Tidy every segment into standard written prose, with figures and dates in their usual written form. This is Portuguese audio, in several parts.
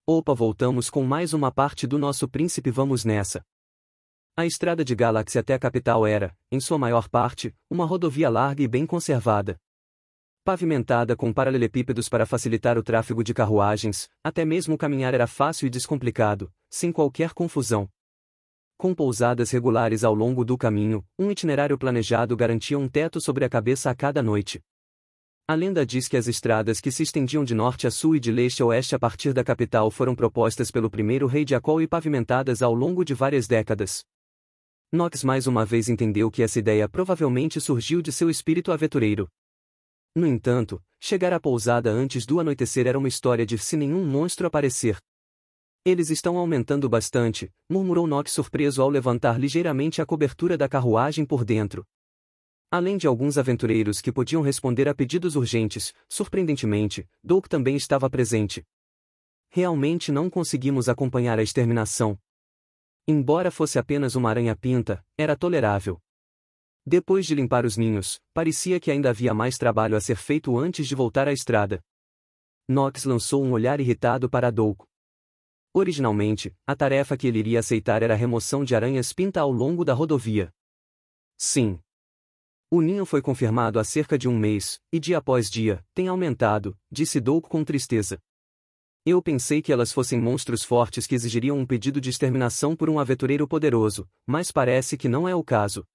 Opa, voltamos com mais uma parte do nosso príncipe, vamos nessa. A estrada de Galaxy até a capital era, em sua maior parte, uma rodovia larga e bem conservada. Pavimentada com paralelepípedos para facilitar o tráfego de carruagens, até mesmo caminhar era fácil e descomplicado, sem qualquer confusão. Com pousadas regulares ao longo do caminho, um itinerário planejado garantia um teto sobre a cabeça a cada noite. A lenda diz que as estradas que se estendiam de norte a sul e de leste a oeste a partir da capital foram propostas pelo primeiro rei de Akol e pavimentadas ao longo de várias décadas. Nox mais uma vez entendeu que essa ideia provavelmente surgiu de seu espírito aventureiro. No entanto, chegar à pousada antes do anoitecer era uma história de se nenhum monstro aparecer. Eles estão aumentando bastante, murmurou Nox surpreso ao levantar ligeiramente a cobertura da carruagem por dentro. Além de alguns aventureiros que podiam responder a pedidos urgentes, surpreendentemente, Doug também estava presente. Realmente não conseguimos acompanhar a exterminação. Embora fosse apenas uma aranha-pinta, era tolerável. Depois de limpar os ninhos, parecia que ainda havia mais trabalho a ser feito antes de voltar à estrada. Nox lançou um olhar irritado para Doug. Originalmente, a tarefa que ele iria aceitar era a remoção de aranhas-pinta ao longo da rodovia. Sim. O ninho foi confirmado há cerca de um mês, e dia após dia, tem aumentado, disse Doug com tristeza. Eu pensei que elas fossem monstros fortes que exigiriam um pedido de exterminação por um aventureiro poderoso, mas parece que não é o caso.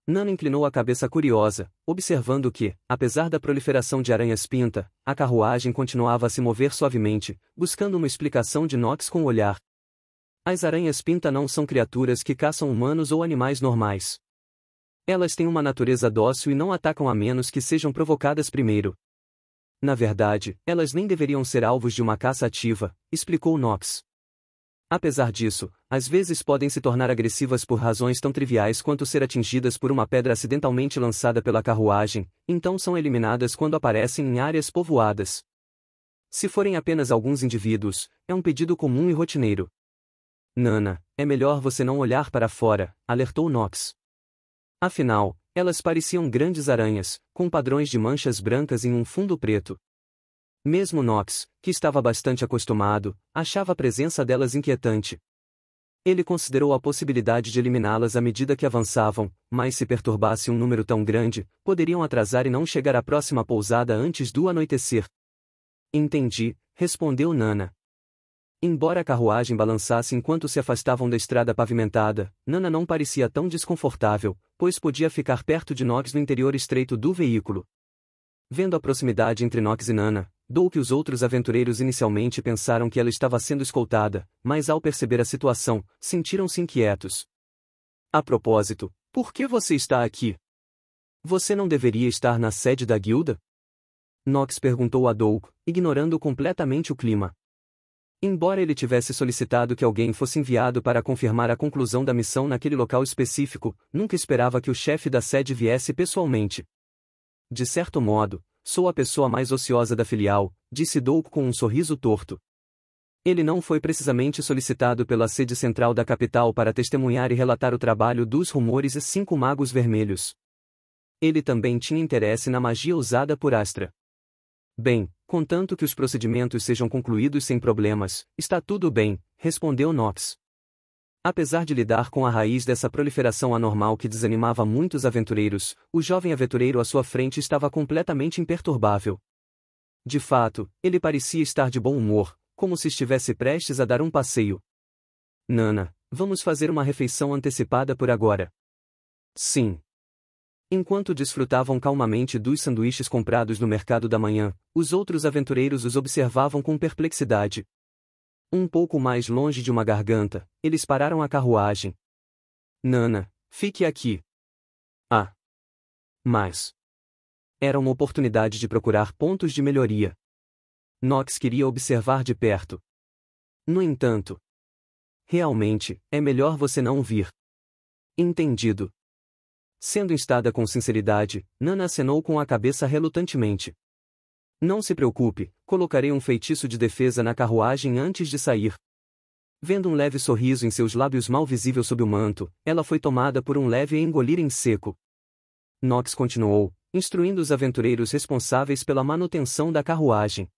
Nana inclinou a cabeça curiosa, observando que, apesar da proliferação de aranhas-pinta, a carruagem continuava a se mover suavemente, buscando uma explicação de Nox com o olhar. As aranhas-pinta não são criaturas que caçam humanos ou animais normais. Elas têm uma natureza dócil e não atacam a menos que sejam provocadas primeiro. Na verdade, elas nem deveriam ser alvos de uma caça ativa, explicou Nox. Apesar disso, às vezes podem se tornar agressivas por razões tão triviais quanto ser atingidas por uma pedra acidentalmente lançada pela carruagem, então são eliminadas quando aparecem em áreas povoadas. Se forem apenas alguns indivíduos, é um pedido comum e rotineiro. Nana, é melhor você não olhar para fora, alertou Nox. Afinal, elas pareciam grandes aranhas, com padrões de manchas brancas em um fundo preto. Mesmo Nox, que estava bastante acostumado, achava a presença delas inquietante. Ele considerou a possibilidade de eliminá-las à medida que avançavam, mas se perturbasse um número tão grande, poderiam atrasar e não chegar à próxima pousada antes do anoitecer. Entendi, respondeu Nana. Embora a carruagem balançasse enquanto se afastavam da estrada pavimentada, Nana não parecia tão desconfortável, pois podia ficar perto de Nox no interior estreito do veículo. Vendo a proximidade entre Nox e Nana, Doug e os outros aventureiros inicialmente pensaram que ela estava sendo escoltada, mas ao perceber a situação, sentiram-se inquietos. A propósito, por que você está aqui? Você não deveria estar na sede da guilda? Nox perguntou a Doug, ignorando completamente o clima. Embora ele tivesse solicitado que alguém fosse enviado para confirmar a conclusão da missão naquele local específico, nunca esperava que o chefe da sede viesse pessoalmente. De certo modo, sou a pessoa mais ociosa da filial, disse Doug com um sorriso torto. Ele não foi precisamente solicitado pela sede central da capital para testemunhar e relatar o trabalho dos rumores e 5 magos vermelhos. Ele também tinha interesse na magia usada por Astra. Bem, contanto que os procedimentos sejam concluídos sem problemas, está tudo bem, respondeu Nox. Apesar de lidar com a raiz dessa proliferação anormal que desanimava muitos aventureiros, o jovem aventureiro à sua frente estava completamente imperturbável. De fato, ele parecia estar de bom humor, como se estivesse prestes a dar um passeio. Nana, vamos fazer uma refeição antecipada por agora. Sim. Enquanto desfrutavam calmamente dos sanduíches comprados no mercado da manhã, os outros aventureiros os observavam com perplexidade. Um pouco mais longe de uma garganta, eles pararam a carruagem. Nana, fique aqui. Ah. Mas. Era uma oportunidade de procurar pontos de melhoria. Nox queria observar de perto. No entanto. Realmente, é melhor você não vir. Entendido. Sendo instada com sinceridade, Nana acenou com a cabeça relutantemente. Não se preocupe, colocarei um feitiço de defesa na carruagem antes de sair. Vendo um leve sorriso em seus lábios mal visível sob o manto, ela foi tomada por um leve engolir em seco. Nox continuou, instruindo os aventureiros responsáveis pela manutenção da carruagem.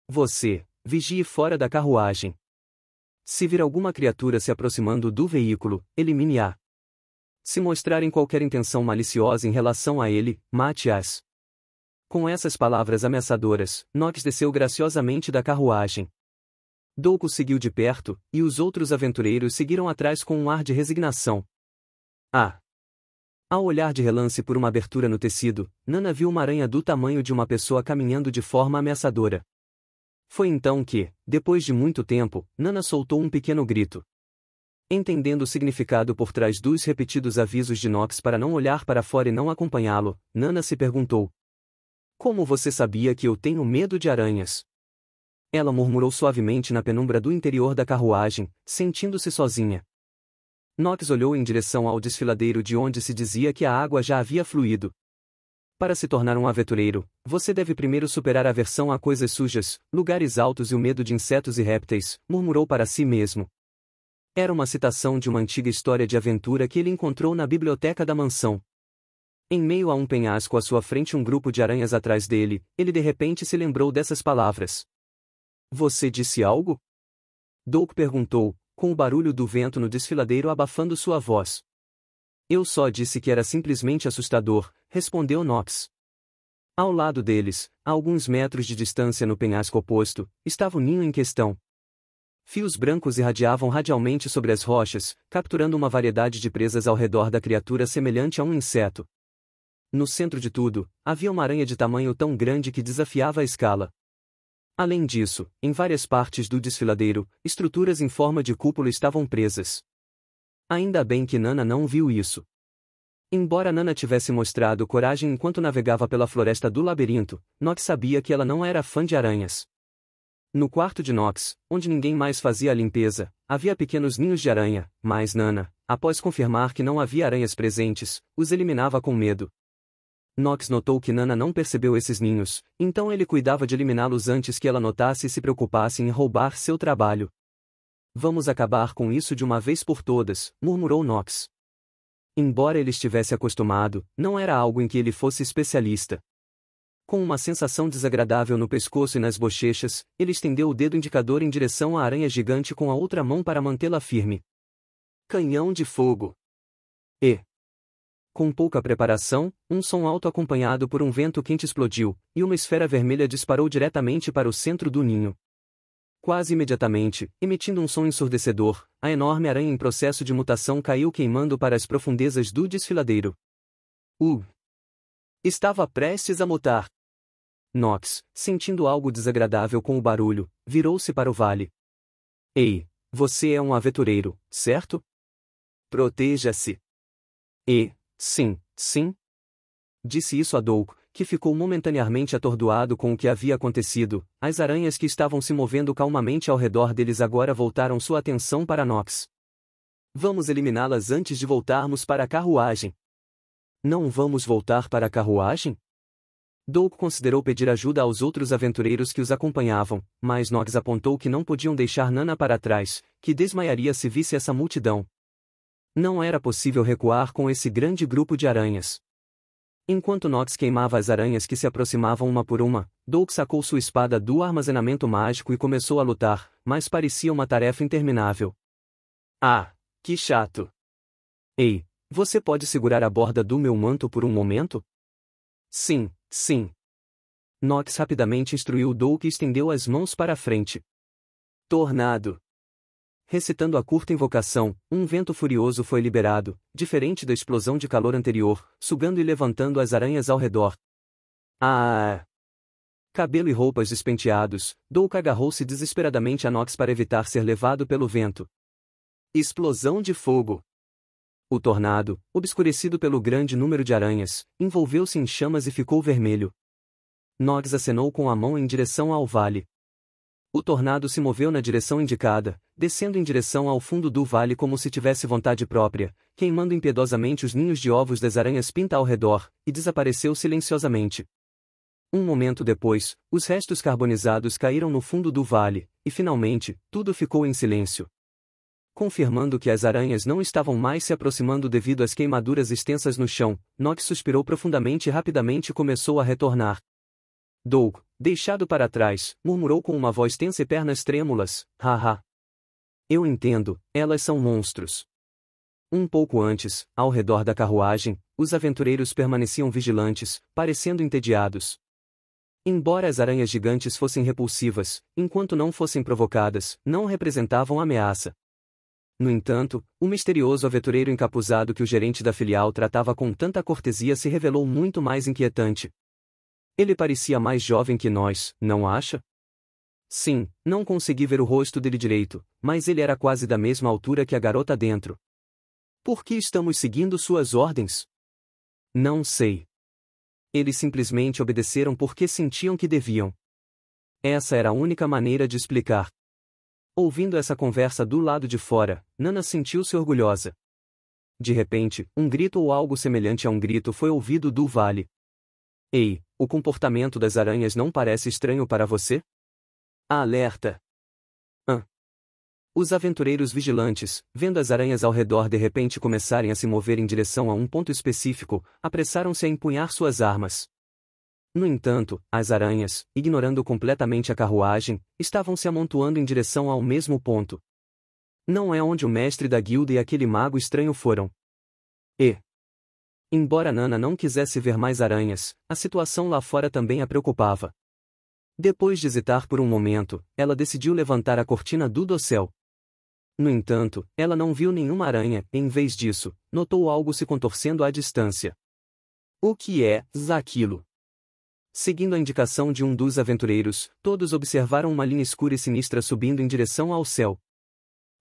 Você, vigie fora da carruagem. Se vir alguma criatura se aproximando do veículo, elimine-a. Se mostrarem qualquer intenção maliciosa em relação a ele, mate-as. Com essas palavras ameaçadoras, Knox desceu graciosamente da carruagem. Douco seguiu de perto, e os outros aventureiros seguiram atrás com um ar de resignação. Ao olhar de relance por uma abertura no tecido, Nana viu uma aranha do tamanho de uma pessoa caminhando de forma ameaçadora. Foi então que, depois de muito tempo, Nana soltou um pequeno grito. Entendendo o significado por trás dos repetidos avisos de Knox para não olhar para fora e não acompanhá-lo, Nana se perguntou: como você sabia que eu tenho medo de aranhas? Ela murmurou suavemente na penumbra do interior da carruagem, sentindo-se sozinha. Knox olhou em direção ao desfiladeiro de onde se dizia que a água já havia fluído. Para se tornar um aventureiro, você deve primeiro superar a aversão a coisas sujas, lugares altos e o medo de insetos e répteis, murmurou para si mesmo. Era uma citação de uma antiga história de aventura que ele encontrou na biblioteca da mansão. Em meio a um penhasco à sua frente um grupo de aranhas atrás dele, ele de repente se lembrou dessas palavras. Você disse algo? Douco perguntou, com o barulho do vento no desfiladeiro abafando sua voz. Eu só disse que era simplesmente assustador, respondeu Knox. Ao lado deles, a alguns metros de distância no penhasco oposto, estava o ninho em questão. Fios brancos irradiavam radialmente sobre as rochas, capturando uma variedade de presas ao redor da criatura semelhante a um inseto. No centro de tudo, havia uma aranha de tamanho tão grande que desafiava a escala. Além disso, em várias partes do desfiladeiro, estruturas em forma de cúpula estavam presas. Ainda bem que Nana não viu isso. Embora Nana tivesse mostrado coragem enquanto navegava pela floresta do labirinto, Knox sabia que ela não era fã de aranhas. No quarto de Knox, onde ninguém mais fazia a limpeza, havia pequenos ninhos de aranha, mas Nana, após confirmar que não havia aranhas presentes, os eliminava com medo. Knox notou que Nana não percebeu esses ninhos, então ele cuidava de eliminá-los antes que ela notasse e se preocupasse em roubar seu trabalho. Vamos acabar com isso de uma vez por todas, murmurou Knox. Embora ele estivesse acostumado, não era algo em que ele fosse especialista. Com uma sensação desagradável no pescoço e nas bochechas, ele estendeu o dedo indicador em direção à aranha gigante com a outra mão para mantê-la firme. Canhão de fogo. Com pouca preparação, um som alto acompanhado por um vento quente explodiu, e uma esfera vermelha disparou diretamente para o centro do ninho. Quase imediatamente, emitindo um som ensurdecedor, a enorme aranha em processo de mutação caiu queimando para as profundezas do desfiladeiro. Estava prestes a mutar. Knox, sentindo algo desagradável com o barulho, virou-se para o vale. Ei, você é um aventureiro, certo? Proteja-se. Sim. Disse isso a Douco, que ficou momentaneamente atordoado com o que havia acontecido. As aranhas que estavam se movendo calmamente ao redor deles agora voltaram sua atenção para Knox. Vamos eliminá-las antes de voltarmos para a carruagem. Não vamos voltar para a carruagem? Douco considerou pedir ajuda aos outros aventureiros que os acompanhavam, mas Knox apontou que não podiam deixar Nana para trás, que desmaiaria se visse essa multidão. Não era possível recuar com esse grande grupo de aranhas. Enquanto Knox queimava as aranhas que se aproximavam uma por uma, Douco sacou sua espada do armazenamento mágico e começou a lutar, mas parecia uma tarefa interminável. Que chato! Ei, você pode segurar a borda do meu manto por um momento? Sim. Knox rapidamente instruiu Douco e estendeu as mãos para a frente. Tornado. Recitando a curta invocação, um vento furioso foi liberado, diferente da explosão de calor anterior, sugando e levantando as aranhas ao redor. Cabelo e roupas despenteados, Douco agarrou-se desesperadamente a Knox para evitar ser levado pelo vento. Explosão de fogo. O tornado, obscurecido pelo grande número de aranhas, envolveu-se em chamas e ficou vermelho. Knox acenou com a mão em direção ao vale. O tornado se moveu na direção indicada, descendo em direção ao fundo do vale como se tivesse vontade própria, queimando impiedosamente os ninhos de ovos das aranhas pinta ao redor, e desapareceu silenciosamente. Um momento depois, os restos carbonizados caíram no fundo do vale, e finalmente, tudo ficou em silêncio. Confirmando que as aranhas não estavam mais se aproximando devido às queimaduras extensas no chão, Knox suspirou profundamente e rapidamente começou a retornar. Doug, deixado para trás, murmurou com uma voz tensa e pernas trêmulas, haha. Eu entendo, elas são monstros. Um pouco antes, ao redor da carruagem, os aventureiros permaneciam vigilantes, parecendo entediados. Embora as aranhas gigantes fossem repulsivas, enquanto não fossem provocadas, não representavam ameaça. No entanto, o misterioso aventureiro encapuzado que o gerente da filial tratava com tanta cortesia se revelou muito mais inquietante. Ele parecia mais jovem que nós, não acha? Sim, não consegui ver o rosto dele direito, mas ele era quase da mesma altura que a garota dentro. Por que estamos seguindo suas ordens? Não sei. Eles simplesmente obedeceram porque sentiam que deviam. Essa era a única maneira de explicar. Ouvindo essa conversa do lado de fora, Nana sentiu-se orgulhosa. De repente, um grito ou algo semelhante a um grito foi ouvido do vale. Ei, o comportamento das aranhas não parece estranho para você? Alerta! Os aventureiros vigilantes, vendo as aranhas ao redor de repente começarem a se mover em direção a um ponto específico, apressaram-se a empunhar suas armas. No entanto, as aranhas, ignorando completamente a carruagem, estavam se amontoando em direção ao mesmo ponto. Não é onde o mestre da guilda e aquele mago estranho foram. Embora Nana não quisesse ver mais aranhas, a situação lá fora também a preocupava. Depois de hesitar por um momento, ela decidiu levantar a cortina do dossel. No entanto, ela não viu nenhuma aranha, em vez disso, notou algo se contorcendo à distância. O que é aquilo? Seguindo a indicação de um dos aventureiros, todos observaram uma linha escura e sinistra subindo em direção ao céu.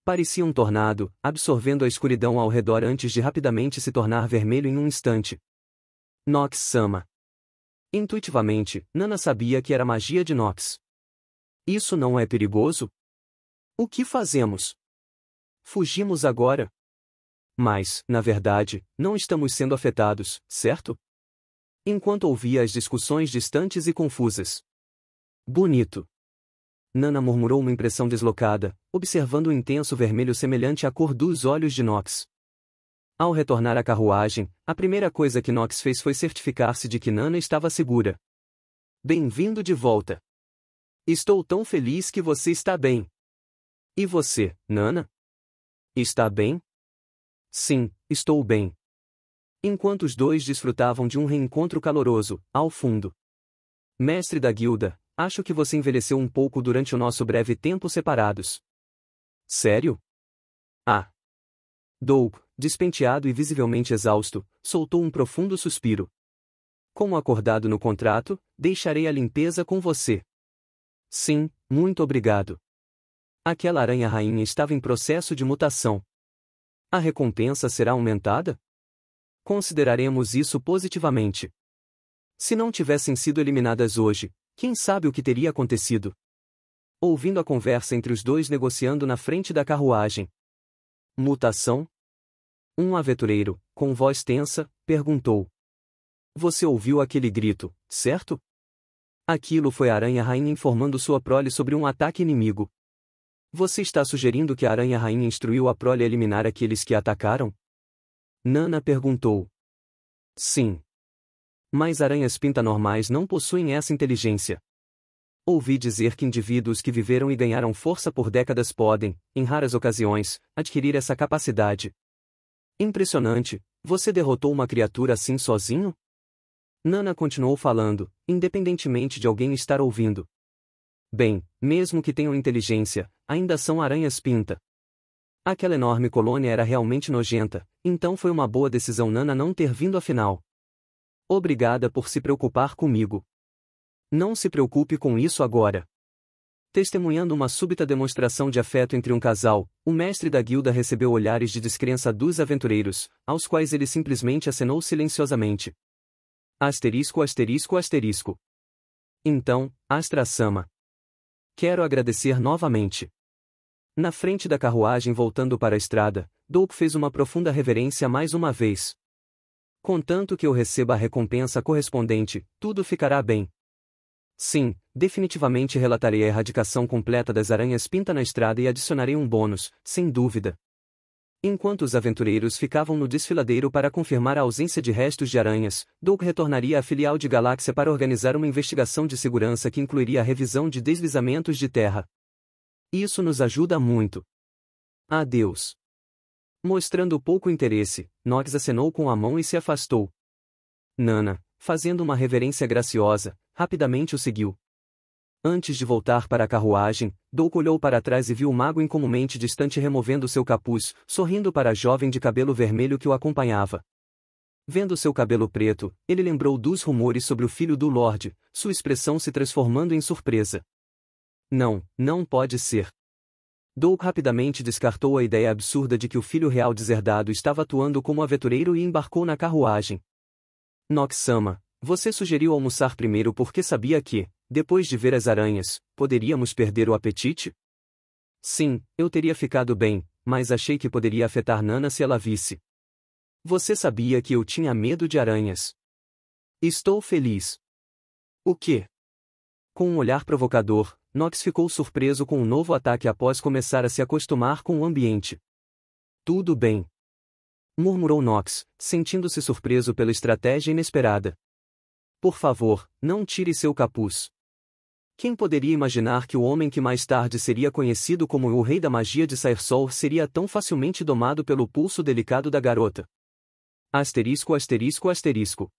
Parecia um tornado, absorvendo a escuridão ao redor antes de rapidamente se tornar vermelho em um instante. Nox-sama. Intuitivamente, Nana sabia que era magia de Nox. Isso não é perigoso? O que fazemos? Fugimos agora? Mas, na verdade, não estamos sendo afetados, certo? Enquanto ouvia as discussões distantes e confusas. Bonito. Nana murmurou uma impressão deslocada, observando o intenso vermelho semelhante à cor dos olhos de Nox. Ao retornar à carruagem, a primeira coisa que Nox fez foi certificar-se de que Nana estava segura. Bem-vindo de volta. Estou tão feliz que você está bem. E você, Nana? Está bem? Sim, estou bem. Enquanto os dois desfrutavam de um reencontro caloroso, ao fundo. Mestre da guilda, acho que você envelheceu um pouco durante o nosso breve tempo separados. Sério? Ah. Doug, despenteado e visivelmente exausto, soltou um profundo suspiro. Como acordado no contrato, deixarei a limpeza com você. Sim, muito obrigado. Aquela aranha-rainha estava em processo de mutação. A recompensa será aumentada? Consideraremos isso positivamente. Se não tivessem sido eliminadas hoje, quem sabe o que teria acontecido? Ouvindo a conversa entre os dois negociando na frente da carruagem. Mutação? Um aventureiro, com voz tensa, perguntou. Você ouviu aquele grito, certo? Aquilo foi a aranha-rainha informando sua prole sobre um ataque inimigo. Você está sugerindo que a aranha-rainha instruiu a prole a eliminar aqueles que a atacaram? Nana perguntou. Sim. Mas aranhas-pinta normais não possuem essa inteligência. Ouvi dizer que indivíduos que viveram e ganharam força por décadas podem, em raras ocasiões, adquirir essa capacidade. Impressionante, você derrotou uma criatura assim sozinho? Nana continuou falando, independentemente de alguém estar ouvindo. Bem, mesmo que tenham inteligência, ainda são aranhas-pinta. Aquela enorme colônia era realmente nojenta, então foi uma boa decisão Nana não ter vindo afinal. Obrigada por se preocupar comigo. Não se preocupe com isso agora. Testemunhando uma súbita demonstração de afeto entre um casal, o mestre da guilda recebeu olhares de descrença dos aventureiros, aos quais ele simplesmente acenou silenciosamente. Asterisco asterisco asterisco. Então, Astra-sama. Quero agradecer novamente. Na frente da carruagem voltando para a estrada, Doug fez uma profunda reverência mais uma vez. Contanto que eu receba a recompensa correspondente, tudo ficará bem. Sim, definitivamente relatarei a erradicação completa das aranhas-pinta na estrada e adicionarei um bônus, sem dúvida. Enquanto os aventureiros ficavam no desfiladeiro para confirmar a ausência de restos de aranhas, Doug retornaria à filial de Galáxia para organizar uma investigação de segurança que incluiria a revisão de deslizamentos de terra. Isso nos ajuda muito. Adeus. Mostrando pouco interesse, Nox acenou com a mão e se afastou. Nana, fazendo uma reverência graciosa, rapidamente o seguiu. Antes de voltar para a carruagem, Doug olhou para trás e viu o mago incomumente distante removendo seu capuz, sorrindo para a jovem de cabelo vermelho que o acompanhava. Vendo seu cabelo preto, ele lembrou dos rumores sobre o filho do Lorde, sua expressão se transformando em surpresa. Não, não pode ser. Doug rapidamente descartou a ideia absurda de que o filho real deserdado estava atuando como aventureiro e embarcou na carruagem. Nox-sama, você sugeriu almoçar primeiro porque sabia que, depois de ver as aranhas, poderíamos perder o apetite? Sim, eu teria ficado bem, mas achei que poderia afetar Nana se ela visse. Você sabia que eu tinha medo de aranhas. Estou feliz. O quê? Com um olhar provocador, Nox ficou surpreso com um novo ataque após começar a se acostumar com o ambiente. Tudo bem. Murmurou Nox, sentindo-se surpreso pela estratégia inesperada. Por favor, não tire seu capuz. Quem poderia imaginar que o homem que mais tarde seria conhecido como o Rei da Magia de Sairsol seria tão facilmente domado pelo pulso delicado da garota? Asterisco asterisco asterisco.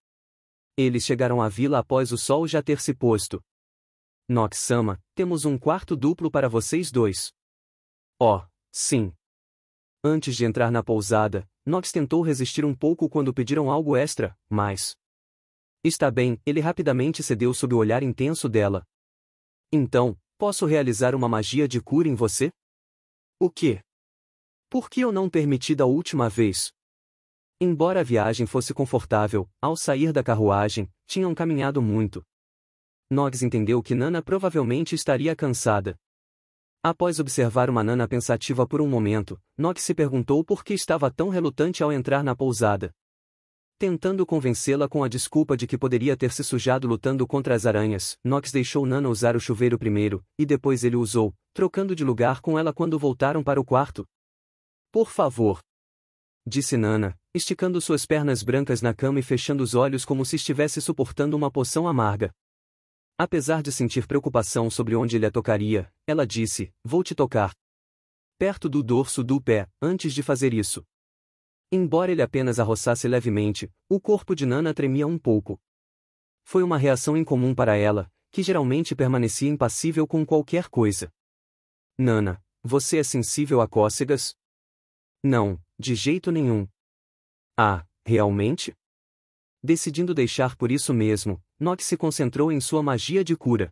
Eles chegaram à vila após o sol já ter se posto. Nox-sama, temos um quarto duplo para vocês dois. Oh, sim. Antes de entrar na pousada, Nox tentou resistir um pouco quando pediram algo extra, mas... Está bem, ele rapidamente cedeu sob o olhar intenso dela. Então, posso realizar uma magia de cura em você? O quê? Por que eu não permiti da última vez? Embora a viagem fosse confortável, ao sair da carruagem, tinham caminhado muito. Nox entendeu que Nana provavelmente estaria cansada. Após observar uma Nana pensativa por um momento, Nox se perguntou por que estava tão relutante ao entrar na pousada. Tentando convencê-la com a desculpa de que poderia ter se sujado lutando contra as aranhas, Nox deixou Nana usar o chuveiro primeiro, e depois ele usou, trocando de lugar com ela quando voltaram para o quarto. Por favor. Disse Nana, esticando suas pernas brancas na cama e fechando os olhos como se estivesse suportando uma poção amarga. Apesar de sentir preocupação sobre onde ele a tocaria, ela disse, vou te tocar. Perto do dorso do pé, antes de fazer isso. Embora ele apenas a roçasse levemente, o corpo de Nana tremia um pouco. Foi uma reação incomum para ela, que geralmente permanecia impassível com qualquer coisa. Nana, você é sensível a cócegas? Não, de jeito nenhum. Ah, realmente? Decidindo deixar por isso mesmo, Nox se concentrou em sua magia de cura.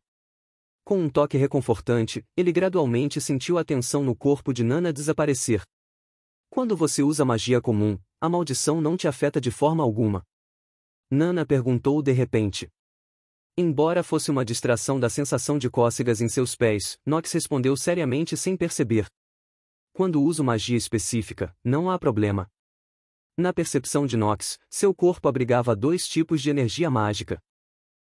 Com um toque reconfortante, ele gradualmente sentiu a tensão no corpo de Nana desaparecer. Quando você usa magia comum, a maldição não te afeta de forma alguma. Nana perguntou de repente. Embora fosse uma distração da sensação de cócegas em seus pés, Nox respondeu seriamente sem perceber. Quando uso magia específica, não há problema. Na percepção de Nox, seu corpo abrigava dois tipos de energia mágica.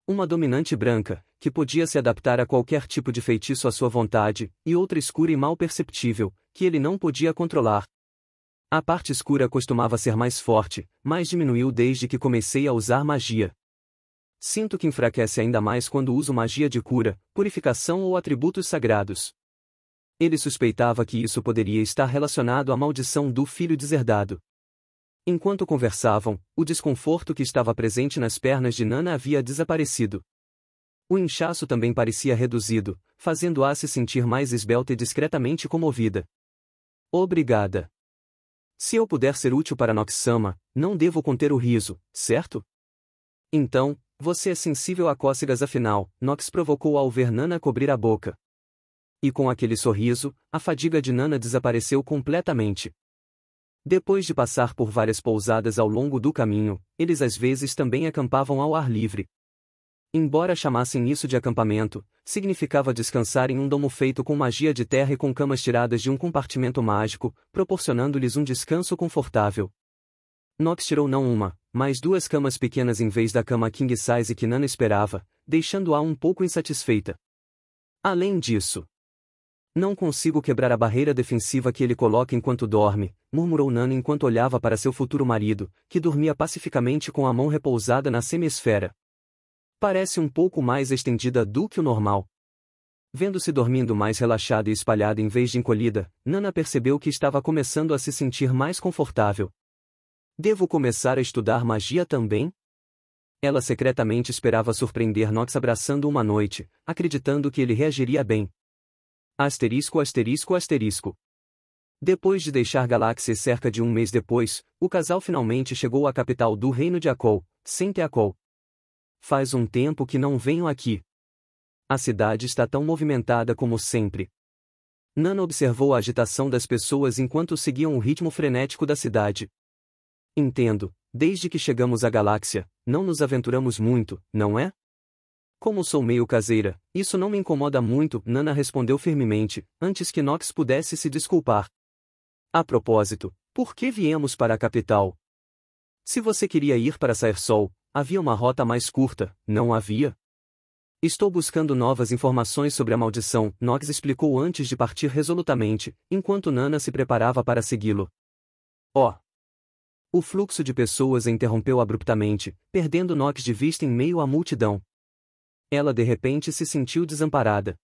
Uma dominante branca, que podia se adaptar a qualquer tipo de feitiço à sua vontade, e outra escura e mal perceptível, que ele não podia controlar. A parte escura costumava ser mais forte, mas diminuiu desde que comecei a usar magia. Sinto que enfraquece ainda mais quando uso magia de cura, purificação ou atributos sagrados. Ele suspeitava que isso poderia estar relacionado à maldição do filho deserdado. Enquanto conversavam, o desconforto que estava presente nas pernas de Nana havia desaparecido. O inchaço também parecia reduzido, fazendo-a se sentir mais esbelta e discretamente comovida. Obrigada. Se eu puder ser útil para Nox-sama, não devo conter o riso, certo? Então, você é sensível a cócegas afinal, Nox provocou ao ver Nana cobrir a boca. E com aquele sorriso, a fadiga de Nana desapareceu completamente. Depois de passar por várias pousadas ao longo do caminho, eles às vezes também acampavam ao ar livre. Embora chamassem isso de acampamento, significava descansar em um domo feito com magia de terra e com camas tiradas de um compartimento mágico, proporcionando-lhes um descanso confortável. Nox tirou não uma, mas duas camas pequenas em vez da cama king size que Nana esperava, deixando-a um pouco insatisfeita. Além disso, Não consigo quebrar a barreira defensiva que ele coloca enquanto dorme, murmurou Nana enquanto olhava para seu futuro marido, que dormia pacificamente com a mão repousada na semiesfera. Parece um pouco mais estendida do que o normal. Vendo-se dormindo mais relaxada e espalhada em vez de encolhida, Nana percebeu que estava começando a se sentir mais confortável. Devo começar a estudar magia também? Ela secretamente esperava surpreender Nox abraçando uma noite, acreditando que ele reagiria bem. Asterisco asterisco asterisco. Depois de deixar Galáxia cerca de um mês depois, o casal finalmente chegou à capital do reino de Akol, Sente-Akol. Faz um tempo que não venho aqui. A cidade está tão movimentada como sempre. Nana observou a agitação das pessoas enquanto seguiam o ritmo frenético da cidade. Entendo, desde que chegamos à Galáxia, não nos aventuramos muito, não é? Como sou meio caseira, isso não me incomoda muito, Nana respondeu firmemente, antes que Nox pudesse se desculpar. A propósito, por que viemos para a capital? Se você queria ir para Saersol, havia uma rota mais curta, não havia? Estou buscando novas informações sobre a maldição, Nox explicou antes de partir resolutamente, enquanto Nana se preparava para segui-lo. Oh! O fluxo de pessoas a interrompeu abruptamente, perdendo Nox de vista em meio à multidão. Ela de repente se sentiu desamparada.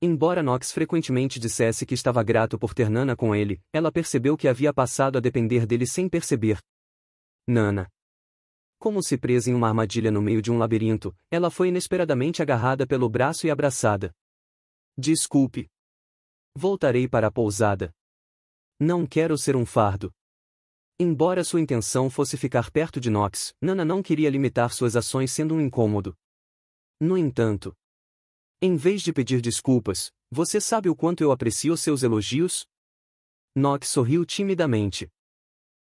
Embora Nox frequentemente dissesse que estava grato por ter Nana com ele, ela percebeu que havia passado a depender dele sem perceber. Nana. Como se presa em uma armadilha no meio de um labirinto, ela foi inesperadamente agarrada pelo braço e abraçada. Desculpe. Voltarei para a pousada. Não quero ser um fardo. Embora sua intenção fosse ficar perto de Nox, Nana não queria limitar suas ações sendo um incômodo. No entanto, em vez de pedir desculpas, você sabe o quanto eu aprecio seus elogios? Nox sorriu timidamente.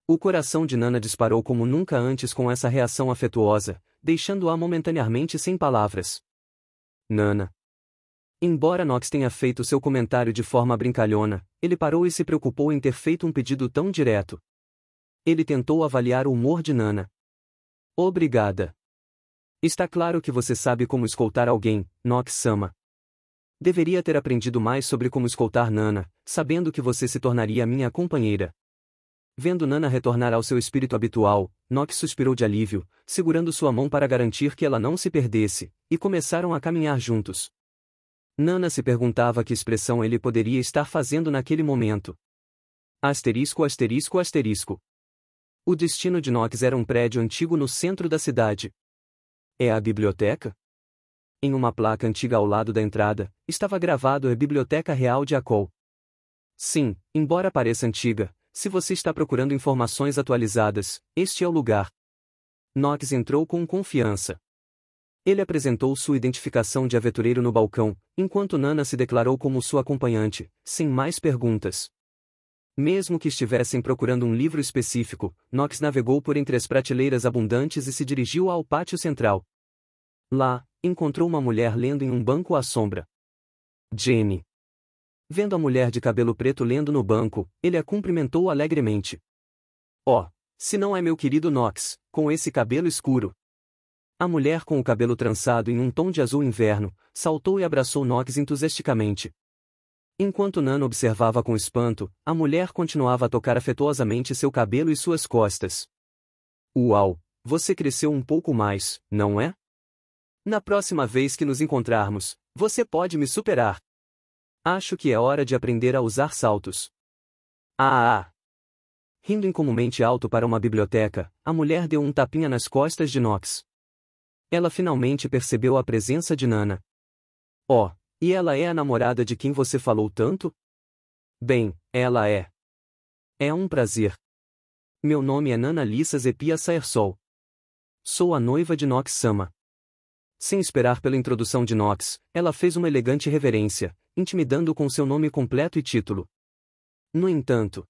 O coração de Nana disparou como nunca antes com essa reação afetuosa, deixando-a momentaneamente sem palavras. Nana. Embora Nox tenha feito seu comentário de forma brincalhona, ele parou e se preocupou em ter feito um pedido tão direto. Ele tentou avaliar o humor de Nana. Obrigada. Está claro que você sabe como escoltar alguém, Nox-sama. Deveria ter aprendido mais sobre como escoltar Nana, sabendo que você se tornaria minha companheira. Vendo Nana retornar ao seu espírito habitual, Nox suspirou de alívio, segurando sua mão para garantir que ela não se perdesse, e começaram a caminhar juntos. Nana se perguntava que expressão ele poderia estar fazendo naquele momento. Asterisco asterisco asterisco. O destino de Nox era um prédio antigo no centro da cidade. É a biblioteca? Em uma placa antiga ao lado da entrada, estava gravado a Biblioteca Real de Akol. Sim, embora pareça antiga, se você está procurando informações atualizadas, este é o lugar. Nox entrou com confiança. Ele apresentou sua identificação de aventureiro no balcão, enquanto Nana se declarou como sua acompanhante, sem mais perguntas. Mesmo que estivessem procurando um livro específico, Nox navegou por entre as prateleiras abundantes e se dirigiu ao pátio central. Lá, encontrou uma mulher lendo em um banco à sombra. Jenny. Vendo a mulher de cabelo preto lendo no banco, ele a cumprimentou alegremente. Oh, se não é meu querido Nox, com esse cabelo escuro. A mulher com o cabelo trançado em um tom de azul inverno, saltou e abraçou Nox entusiasticamente. Enquanto Nana observava com espanto, a mulher continuava a tocar afetuosamente seu cabelo e suas costas. Uau, você cresceu um pouco mais, não é? Na próxima vez que nos encontrarmos, você pode me superar. Acho que é hora de aprender a usar saltos. Ah! Rindo incomumente alto para uma biblioteca, a mulher deu um tapinha nas costas de Nox. Ela finalmente percebeu a presença de Nana. Oh! E ela é a namorada de quem você falou tanto? Bem, ela é. É um prazer. Meu nome é Nana Lissa Zepia Saersol. Sou a noiva de Nox-sama. Sem esperar pela introdução de Nox, ela fez uma elegante reverência, intimidando-o com seu nome completo e título. No entanto.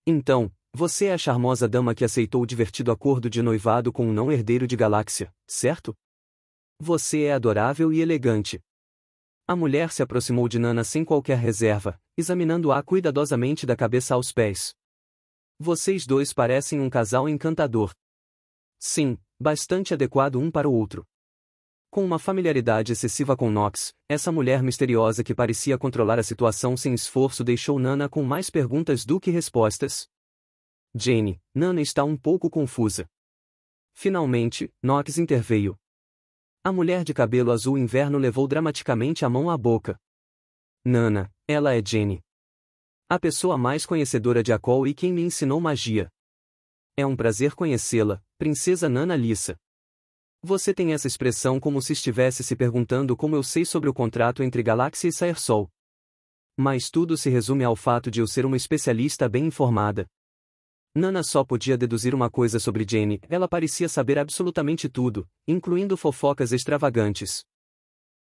Então, você é a charmosa dama que aceitou o divertido acordo de noivado com um não-herdeiro de Galáxia, certo? Você é adorável e elegante. A mulher se aproximou de Nana sem qualquer reserva, examinando-a cuidadosamente da cabeça aos pés. Vocês dois parecem um casal encantador. Sim, bastante adequado um para o outro. Com uma familiaridade excessiva com Nox, essa mulher misteriosa que parecia controlar a situação sem esforço deixou Nana com mais perguntas do que respostas. Jane, Nana está um pouco confusa. Finalmente, Nox interveio. A mulher de cabelo azul inverno levou dramaticamente a mão à boca. Nana, ela é Jane. A pessoa mais conhecedora de Akol e quem me ensinou magia. É um prazer conhecê-la, Princesa Nana Lissa. Você tem essa expressão como se estivesse se perguntando como eu sei sobre o contrato entre Galáxia e Saersol. Mas tudo se resume ao fato de eu ser uma especialista bem informada. Nana só podia deduzir uma coisa sobre Jane, ela parecia saber absolutamente tudo, incluindo fofocas extravagantes.